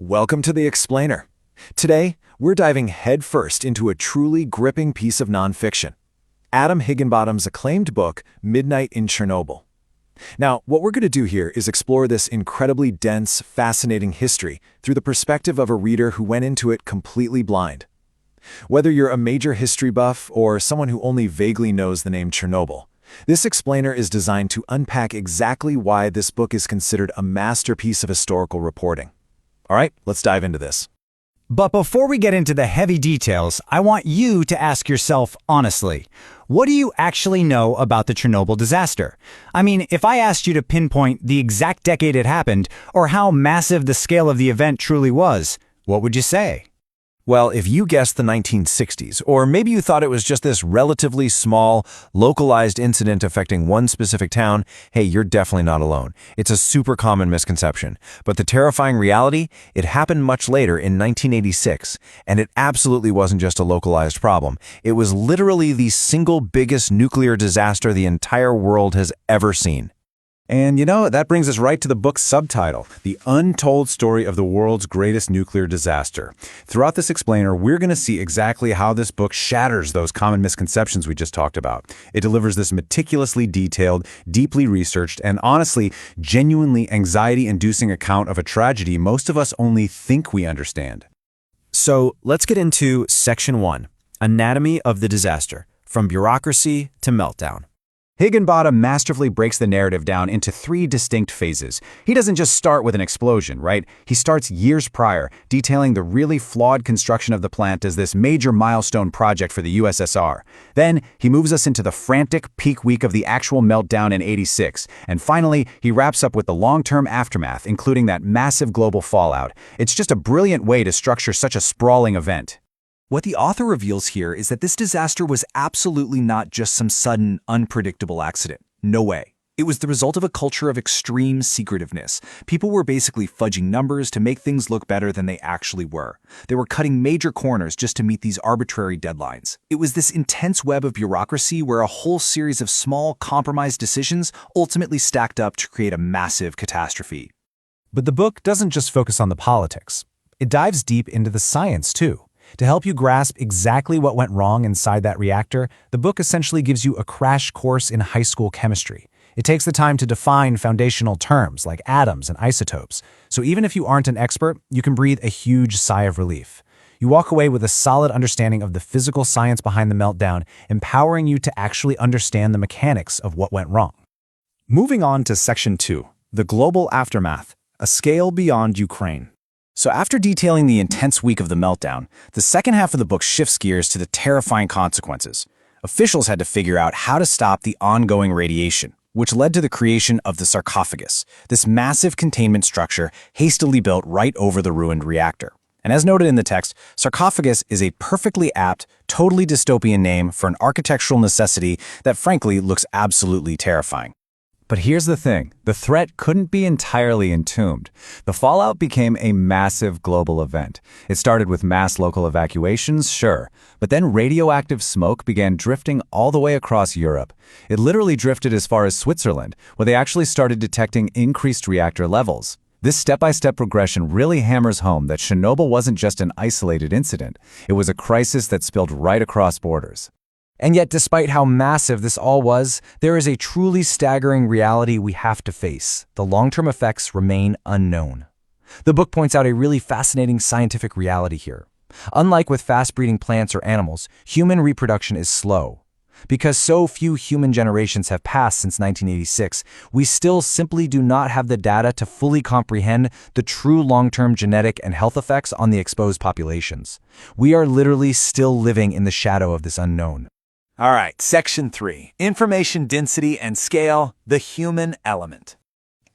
Welcome to The Explainer. Today, we're diving headfirst into a truly gripping piece of nonfiction, Adam Higginbotham's acclaimed book, Midnight in Chernobyl. Now, what we're going to do here is explore this incredibly dense, fascinating history through the perspective of a reader who went into it completely blind. Whether you're a major history buff or someone who only vaguely knows the name Chernobyl, this explainer is designed to unpack exactly why this book is considered a masterpiece of historical reporting. All right, let's dive into this. But before we get into the heavy details, I want you to ask yourself honestly, what do you actually know about the Chernobyl disaster? I mean, if I asked you to pinpoint the exact decade it happened, or how massive the scale of the event truly was, what would you say? Well, if you guessed the 1960s, or maybe you thought it was just this relatively small, localized incident affecting one specific town, hey, you're definitely not alone. It's a super common misconception. But the terrifying reality, it happened much later in 1986, and it absolutely wasn't just a localized problem. It was literally the single biggest nuclear disaster the entire world has ever seen. And that brings us right to the book's subtitle, The Untold Story of the World's Greatest Nuclear Disaster. Throughout this explainer, we're going to see exactly how this book shatters those common misconceptions we just talked about. It delivers this meticulously detailed, deeply researched, and honestly, genuinely anxiety-inducing account of a tragedy most of us only think we understand. So let's get into Section 1, Anatomy of the Disaster, from Bureaucracy to Meltdown. Higginbotham masterfully breaks the narrative down into three distinct phases. He doesn't just start with an explosion, right? He starts years prior, detailing the really flawed construction of the plant as this major milestone project for the USSR. Then, he moves us into the frantic peak week of the actual meltdown in '86. And finally, he wraps up with the long-term aftermath, including that massive global fallout. It's just a brilliant way to structure such a sprawling event. What the author reveals here is that this disaster was absolutely not just some sudden, unpredictable accident. No way. It was the result of a culture of extreme secretiveness. People were basically fudging numbers to make things look better than they actually were. They were cutting major corners just to meet these arbitrary deadlines. It was this intense web of bureaucracy where a whole series of small, compromised decisions ultimately stacked up to create a massive catastrophe. But the book doesn't just focus on the politics. It dives deep into the science, too. To help you grasp exactly what went wrong inside that reactor, the book essentially gives you a crash course in high school chemistry. It takes the time to define foundational terms like atoms and isotopes, so even if you aren't an expert, you can breathe a huge sigh of relief. You walk away with a solid understanding of the physical science behind the meltdown, empowering you to actually understand the mechanics of what went wrong. Moving on to Section 2, The Global Aftermath, A Scale Beyond Ukraine. So after detailing the intense week of the meltdown, the second half of the book shifts gears to the terrifying consequences. Officials had to figure out how to stop the ongoing radiation, which led to the creation of the sarcophagus, this massive containment structure hastily built right over the ruined reactor. And as noted in the text, sarcophagus is a perfectly apt, totally dystopian name for an architectural necessity that frankly looks absolutely terrifying. But here's the thing, the threat couldn't be entirely entombed. The fallout became a massive global event. It started with mass local evacuations, sure, but then radioactive smoke began drifting all the way across Europe. It literally drifted as far as Switzerland, where they actually started detecting increased reactor levels. This step-by-step progression really hammers home that Chernobyl wasn't just an isolated incident. It was a crisis that spilled right across borders. And yet, despite how massive this all was, there is a truly staggering reality we have to face. The long-term effects remain unknown. The book points out a really fascinating scientific reality here. Unlike with fast-breeding plants or animals, human reproduction is slow. Because so few human generations have passed since 1986, we still simply do not have the data to fully comprehend the true long-term genetic and health effects on the exposed populations. We are literally still living in the shadow of this unknown. All right, Section 3, Information Density and Scale, the Human Element.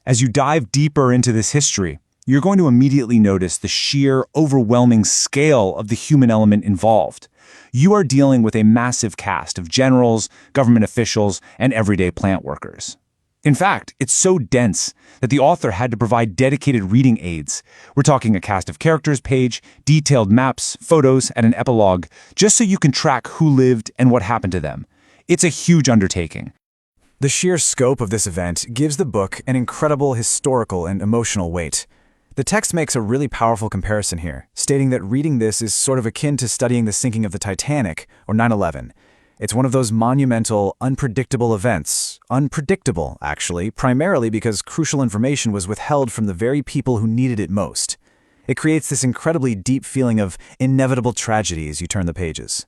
As you dive deeper into this history, you're going to immediately notice the sheer, overwhelming scale of the human element involved. You are dealing with a massive cast of generals, government officials, and everyday plant workers. In fact, it's so dense that the author had to provide dedicated reading aids. We're talking a cast of characters page, detailed maps, photos, and an epilogue, just so you can track who lived and what happened to them. It's a huge undertaking. The sheer scope of this event gives the book an incredible historical and emotional weight. The text makes a really powerful comparison here, stating that reading this is sort of akin to studying the sinking of the Titanic or 9/11. It's one of those monumental, unpredictable events. Unpredictable, actually, primarily because crucial information was withheld from the very people who needed it most. It creates this incredibly deep feeling of inevitable tragedy as you turn the pages.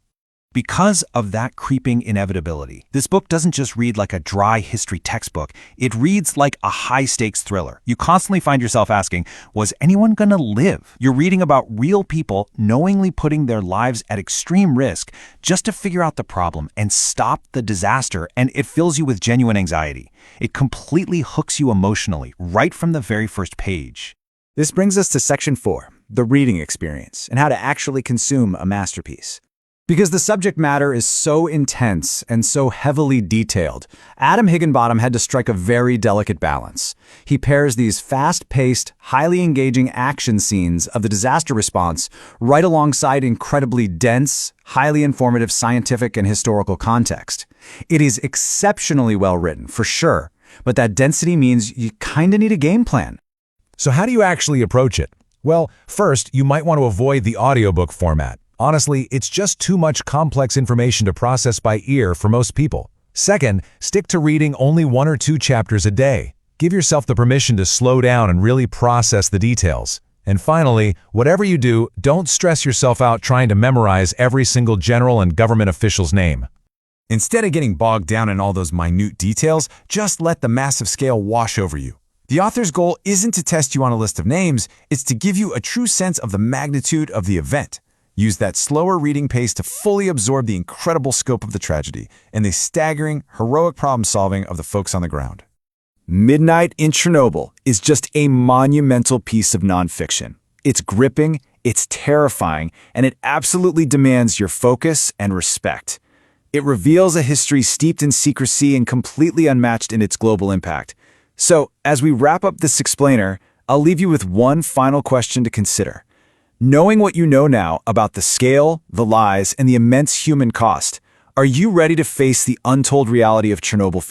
Because of that creeping inevitability, this book doesn't just read like a dry history textbook, it reads like a high-stakes thriller. You constantly find yourself asking, was anyone going to live? You're reading about real people knowingly putting their lives at extreme risk just to figure out the problem and stop the disaster, and it fills you with genuine anxiety. It completely hooks you emotionally, right from the very first page. This brings us to Section 4, the reading experience, and how to actually consume a masterpiece. Because the subject matter is so intense and so heavily detailed, Adam Higginbotham had to strike a very delicate balance. He pairs these fast-paced, highly engaging action scenes of the disaster response right alongside incredibly dense, highly informative scientific and historical context. It is exceptionally well written, for sure, but that density means you kinda need a game plan. So how do you actually approach it? Well, first, you might want to avoid the audiobook format. Honestly, it's just too much complex information to process by ear for most people. Second, stick to reading only 1 or 2 chapters a day. Give yourself the permission to slow down and really process the details. And finally, whatever you do, don't stress yourself out trying to memorize every single general and government official's name. Instead of getting bogged down in all those minute details, just let the massive scale wash over you. The author's goal isn't to test you on a list of names, it's to give you a true sense of the magnitude of the event. Use that slower reading pace to fully absorb the incredible scope of the tragedy and the staggering, heroic problem-solving of the folks on the ground. Midnight in Chernobyl is just a monumental piece of nonfiction. It's gripping, it's terrifying, and it absolutely demands your focus and respect. It reveals a history steeped in secrecy and completely unmatched in its global impact. So, as we wrap up this explainer, I'll leave you with one final question to consider. Knowing what you know now about the scale, the lies, and the immense human cost, are you ready to face the untold reality of Chernobyl?